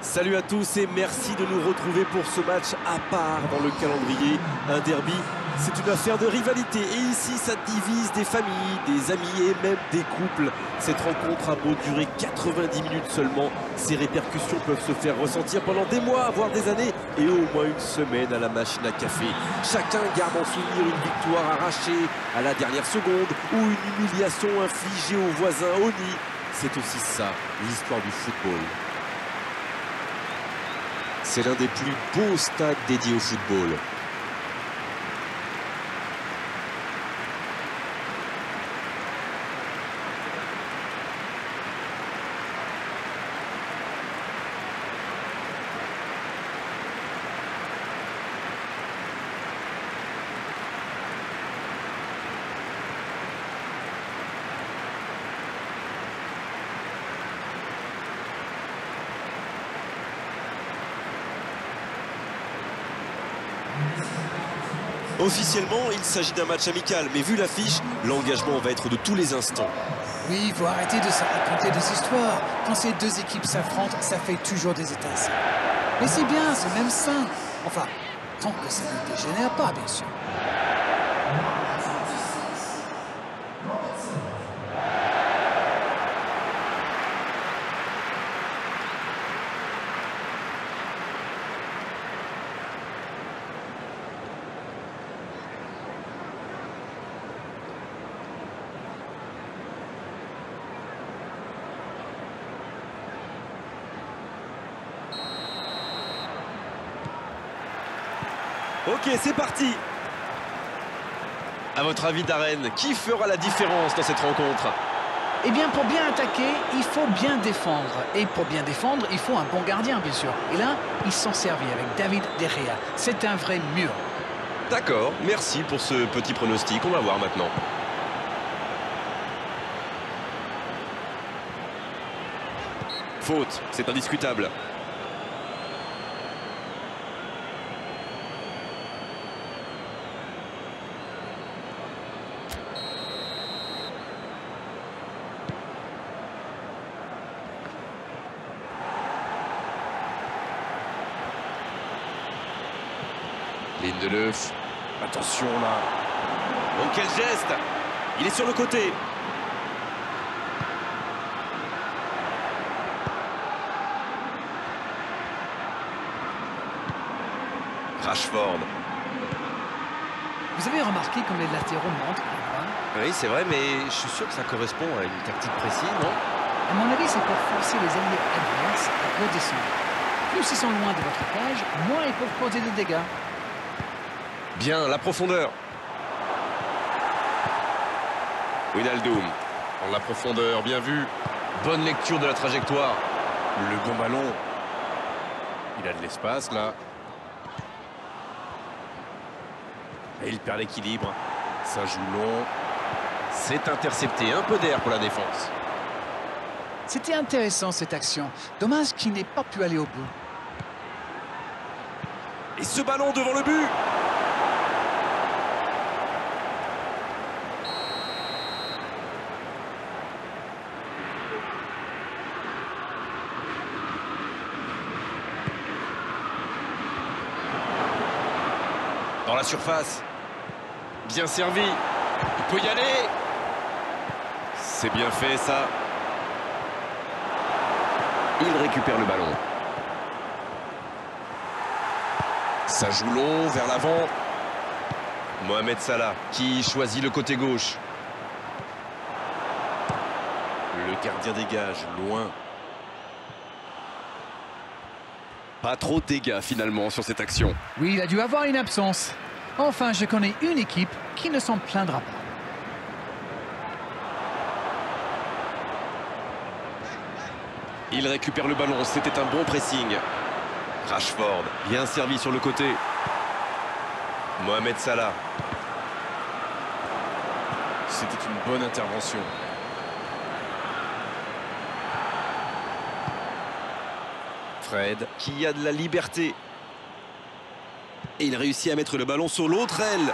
Salut à tous et merci de nous retrouver pour ce match à part dans le calendrier. Un derby, c'est une affaire de rivalité et ici ça divise des familles, des amis et même des couples. Cette rencontre a beau durer 90 minutes seulement, ses répercussions peuvent se faire ressentir pendant des mois, voire des années et au moins une semaine à la machine à café. Chacun garde en souvenir une victoire arrachée à la dernière seconde ou une humiliation infligée aux voisins au nid. C'est aussi ça, l'histoire du football. C'est l'un des plus beaux stades dédiés au football. Officiellement, il s'agit d'un match amical, mais vu l'affiche, l'engagement va être de tous les instants. Oui, il faut arrêter de se raconter des histoires. Quand ces deux équipes s'affrontent, ça fait toujours des étincelles. Mais c'est bien, c'est même sain. Enfin, tant que ça ne dégénère pas, bien sûr. Ok, c'est parti. À votre avis, Darren, qui fera la différence dans cette rencontre? Eh bien, pour bien attaquer, il faut bien défendre. Et pour bien défendre, il faut un bon gardien, bien sûr. Et là, ils s'en servent avec David De Gea. C'est un vrai mur. D'accord, merci pour ce petit pronostic. On va voir maintenant. Faute, c'est indiscutable. Lindelöf, attention là. Oh quel geste! Il est sur le côté. Rashford. Vous avez remarqué comme les latéraux montent? Oui, c'est vrai, mais je suis sûr que ça correspond à une tactique précise, non? À mon avis, c'est pour forcer les alliés adverses à redescendre. Plus ils sont loin de votre cage, moins ils peuvent causer des dégâts. Bien, la profondeur. Wijnaldum, en la profondeur, bien vu. Bonne lecture de la trajectoire. Le bon ballon. Il a de l'espace, là. Et il perd l'équilibre. Ça joue long. C'est intercepté. Un peu d'air pour la défense. C'était intéressant, cette action. Dommage qu'il n'ait pas pu aller au bout. Et ce ballon devant le but. Dans la surface. Bien servi. Il peut y aller. C'est bien fait, ça. Il récupère le ballon. Ça joue long, vers l'avant. Mohamed Salah, qui choisit le côté gauche. Le gardien dégage, loin. Pas trop de dégâts, finalement, sur cette action. Oui, il a dû avoir une absence. Enfin, je connais une équipe qui ne s'en plaindra pas. Il récupère le ballon, c'était un bon pressing. Rashford, bien servi sur le côté. Mohamed Salah. C'était une bonne intervention. Fred, qui a de la liberté. Et il réussit à mettre le ballon sur l'autre aile.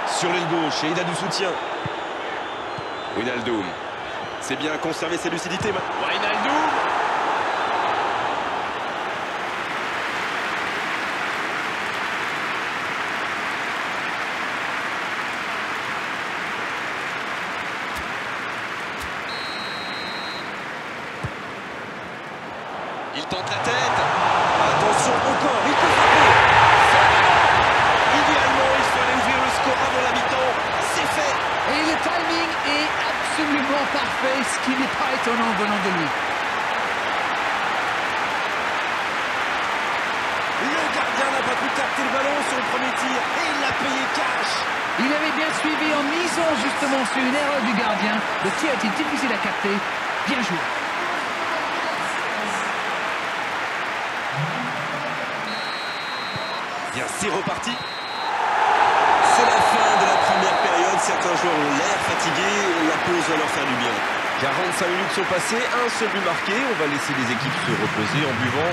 Sur l'aile gauche, et il a du soutien. Wijnaldum. C'est bien conserver ses lucidités. Wijnaldum. Il tente la tête. Attention, encore, il peut frapper. Idéalement, il fallait ouvrir le score avant la mi-temps. C'est fait. Et le timing est absolument parfait, ce qui n'est pas étonnant venant de lui. Le gardien n'a pas pu capter le ballon sur le premier tir et il l'a payé cash. Il avait bien suivi en misant justement sur une erreur du gardien. Le tir était difficile à capter. Bien joué. Bien, c'est reparti. C'est la fin de la première période. Certains joueurs ont l'air fatigués. La pause va leur faire du bien. 45 minutes sont passées, un seul but marqué. On va laisser les équipes se reposer en buvant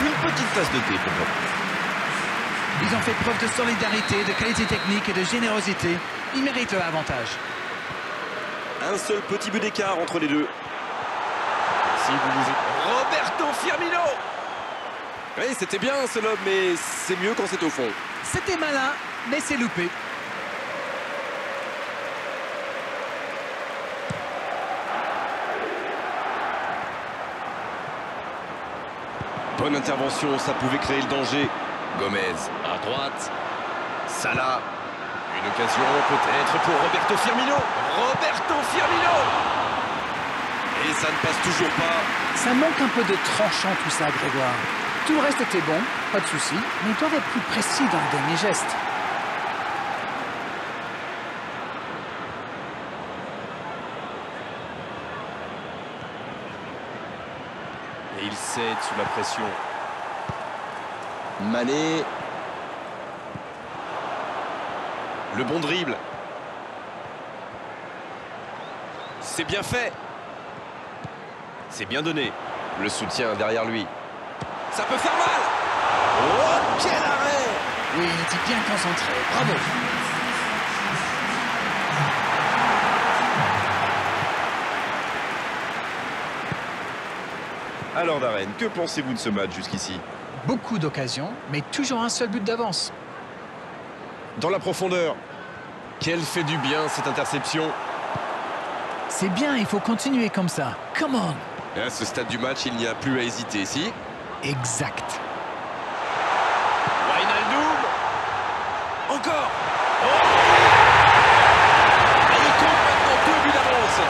une petite tasse de thé. Ils ont fait preuve de solidarité, de qualité technique et de générosité. Ils méritent leur avantage. Un seul petit but d'écart entre les deux. Si vous lisez Roberto Firmino. Oui, c'était bien ce lob, mais c'est mieux quand c'est au fond. C'était malin, mais c'est loupé. Bonne intervention, ça pouvait créer le danger. Gomez à droite. Salah. Une occasion peut-être pour Roberto Firmino. Roberto Firmino. Et ça ne passe toujours pas. Ça manque un peu de tranchant tout ça, Grégoire. Tout le reste était bon, pas de souci, mais ils doivent être plus précis dans le dernier geste. Et il cède sous la pression. Mané. Le bon dribble. C'est bien fait. C'est bien donné. Le soutien derrière lui. Ça peut faire mal. Oh, quel arrêt! Oui, il était bien concentré. Bravo. Alors Darren, que pensez-vous de ce match jusqu'ici? Beaucoup d'occasions, mais toujours un seul but d'avance. Dans la profondeur. Quel fait du bien cette interception. C'est bien, il faut continuer comme ça. Come on. Et à ce stade du match, il n'y a plus à hésiter, si? Exact. Wijnaldum. Encore. Oh, et il compte maintenant 2 buts d'avance.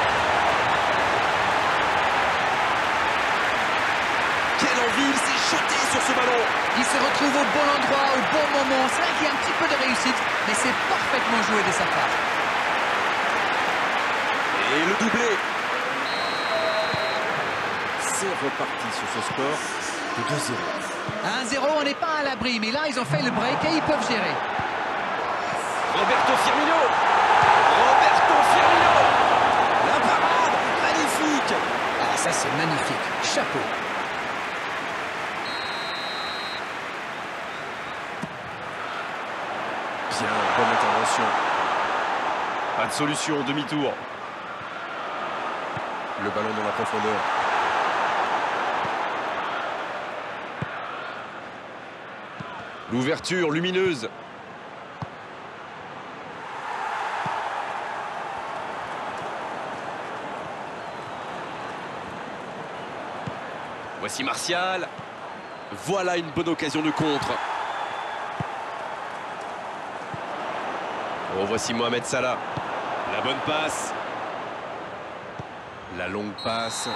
Quelle envie, il s'est jeté sur ce ballon. Il se retrouve au bon endroit, au bon moment. C'est vrai qu'il y a un petit peu de réussite, mais c'est parfaitement joué de sa part. Et le doublé. C'est reparti sur ce score de 2-0. 1-0, on n'est pas à l'abri, mais là, ils ont fait le break et ils peuvent gérer. Roberto Firmino. Roberto Firmino. La parade, magnifique. Ah, ça, c'est magnifique. Chapeau. Bien, bonne intervention. Pas de solution, demi-tour. Le ballon dans la profondeur. L'ouverture lumineuse. Voici Martial. Voilà une bonne occasion de contre. Oh, voici Mohamed Salah. La bonne passe. La longue passe.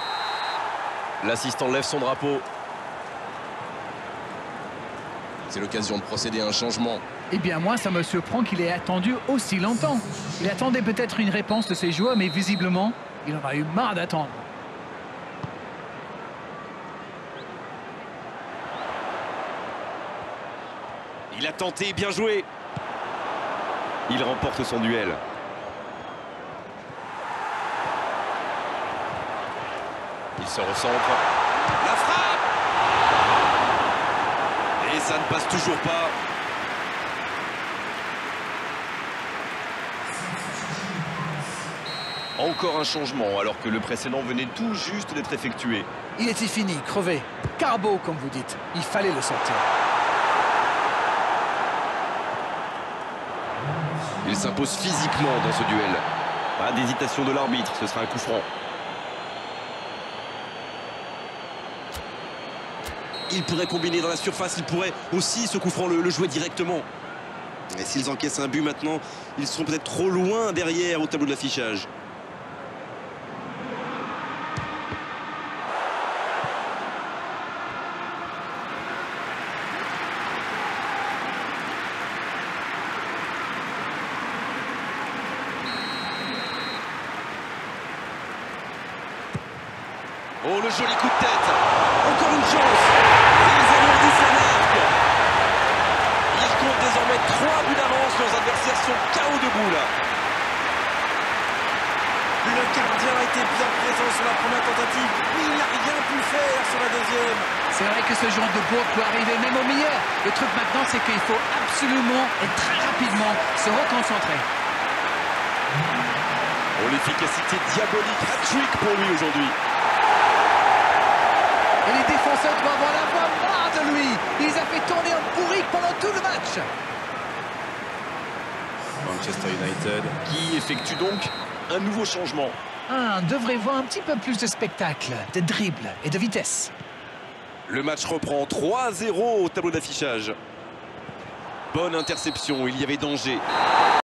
L'assistant lève son drapeau. C'est l'occasion de procéder à un changement. Eh bien, moi, ça me surprend qu'il ait attendu aussi longtemps. Il attendait peut-être une réponse de ses joueurs, mais visiblement, il en a eu marre d'attendre. Il a tenté, bien joué. Il remporte son duel. Il se recentre. La frappe! Et ça ne passe toujours pas. Encore un changement alors que le précédent venait tout juste d'être effectué. Il était fini, crevé. Carbo, comme vous dites. Il fallait le sortir. Il s'impose physiquement dans ce duel. Pas d'hésitation de l'arbitre, ce sera un coup franc. Il pourrait combiner dans la surface, il pourrait aussi, ce coup franc, le jouer directement. Et s'ils encaissent un but maintenant, ils seront peut-être trop loin derrière au tableau de l'affichage. Oh, le joli coup de tête. Encore une chance. Ils alourdissent la marque. Ils comptent désormais 3 buts d'avance. Leurs adversaires sont KO debout là. Le gardien a été bien présent sur la première tentative, mais il n'a rien pu faire sur la deuxième. C'est vrai que ce genre de bourre peut arriver même au meilleur. Le truc maintenant, c'est qu'il faut absolument et très rapidement se reconcentrer. Oh, l'efficacité diabolique. Hat-trick pour lui aujourd'hui. Et les défenseurs doivent en avoir marre de lui. Il les a fait tourner en bourrique pendant tout le match. Manchester United qui effectue donc un nouveau changement. On devrait voir un petit peu plus de spectacle, de dribble et de vitesse. Le match reprend 3-0 au tableau d'affichage. Bonne interception, il y avait danger.